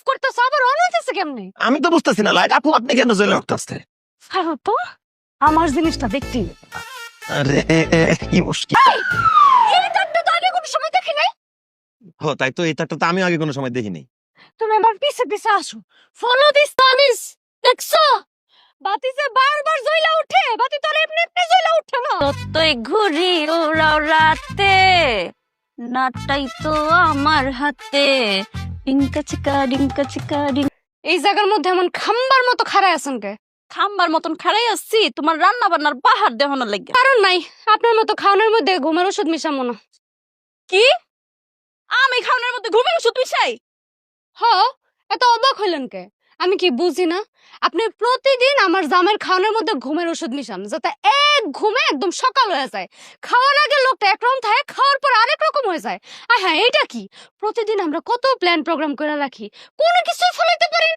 করতেছ আবার অন হইতেছে কেমনে? আমি তো বুঝতেছি না লাইট আপু আপনি কেন জ্বলে উঠতেছে? ছাড়ো তো, আমার জিনিসটা দেখতে। আরে কি মুশকিল। এই তারটা তো আগে কোনো সময় দেখি নাই। ও তাই তো, এই তারটা তো আমি আগে কোনো সময় দেখিনি। তুমি আমার পিছে পিছে আসো, ফলো দিস সানিস। দেখছো বাতি যে বারবার জ্বলা ওঠে, বাতি তো আর এমনি এমনি জ্বলা ওঠে না। ততই ঘুরি ওরাও রাতে, নাটাই তো আমার হাতে। ডিঙ্কা চিকা ডিঙ্কা চিকা ডিং। এই জায়গার মধ্যে এমন খাম্বার মতো খাড়ায় আছেন কে? খাম্বার মতন খাড়াই আসছি তোমার রান্না বান্নার বাহার দেখানোর লাগে। কারণ নাই, আপনার মতো খাওয়ানোর মধ্যে ঘুমের ওষুধ মিশামো না। কি? আমি খাওয়ানোর মধ্যে ঘুমের ওষুধ মিশাই? হ, এত অবাক হইলেন কে? আমি কি বুঝি না? আপনি প্রতিদিন আমার জামের খাওয়ানোর মধ্যে ঘুমের ওষুধ মিশান, যাতে এক ঘুমে একদম সকাল হয়ে যায়। খাওয়ার আগে লোকটা একরকম থাকে, খাওয়ার পর আরেক রকম হয়ে যায়। আর হ্যাঁ, এটা কি প্রতিদিন আমরা কত প্ল্যান প্রোগ্রাম করে রাখি, কোনো কিছুই ফলাইতে পারি না।